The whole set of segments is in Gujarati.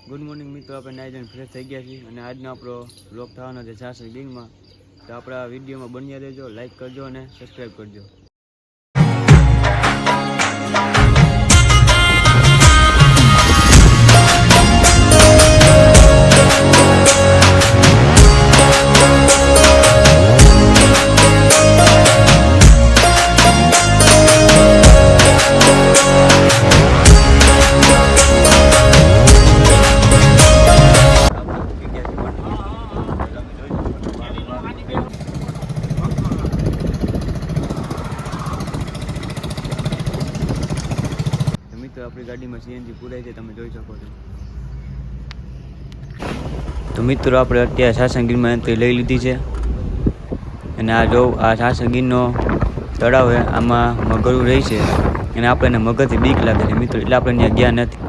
ગુડ મોર્નિંગ મિત્રો, આપણે નાઈ ધોઈને ફ્રેશ થઈ ગયા છીએ અને આજનો આપણો વ્લોગ થવાનો છે સાસરી દિનમાં. તો આપણા વિડીયોમાં બન્યા રહેજો, લાઈક કરજો અને સબસ્ક્રાઈબ કરજો. આપણી ગાડીમાં સીએનજી પૂરાય છે, તમે જોઈ શકો છો. તો મિત્રો આપણે અત્યારે સાસણગીરમાં એન્ટ્રી લઈ લીધી છે અને આ સાસણગીરનો તળાવ છે, આમાં મગરું રહી છે અને આપણને મગરથી બીક લાગે છે મિત્રો, એટલે આપણે ત્યાં ગયા નથી.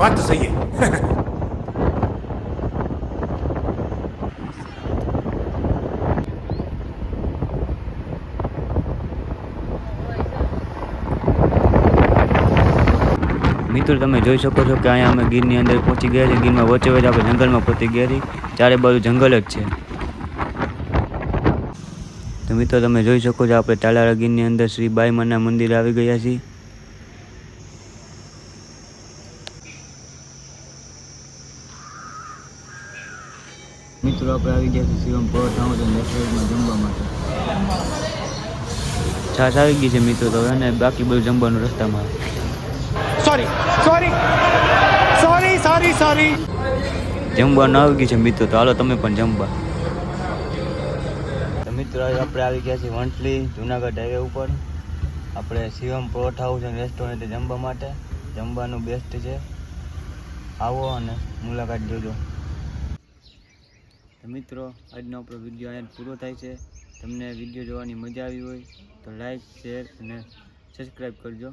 વાત તો સહી મિત્રો તમે જોઈ શકો છો કે અહીંયા અમે ગીરની અંદર પહોંચી ગયા છીએ. ગીરમાં વચ્ચે વચ્ચે આપણે જંગલમાં પહોંચી ગયા છીએ, ચારે બાજુ જંગલ જ છે. તો મિત્રો તમે જોઈ શકો છો આપણે તાલાળા ગીરની અંદર શ્રી બાઈમાના મંદિર આવી ગયા છીએ. મિત્રો આપણે આવી ગયા છીએ શિવમ પરોઠા હાઉસ અને રેસ્ટોરન્ટમાં જમવા માટે. છાશ આવી ગઈ છે મિત્રો, તો અને બાકી બધું જમવાનું રસ્તામાં. સોરી જમવાનું આવી ગયું છે મિત્રો, તો હાલો તમે પણ જમવા. તો મિત્રો આપણે આવી ગયા છીએ વંટલી જુનાગઢ હાઈવે ઉપર. આપણે શિવમ પરોઠા હાઉસ અને રેસ્ટોરન્ટ જમવા માટે. જમવાનું બેસ્ટ છે, આવો અને મુલાકાત જોજો. તો મિત્રો આજનો આપણો વિડીયો અહીંયા પૂરો થાય છે. તમને વિડીયો જોવાની મજા આવી હોય તો લાઈક, શેર અને સબસ્ક્રાઈબ કરજો.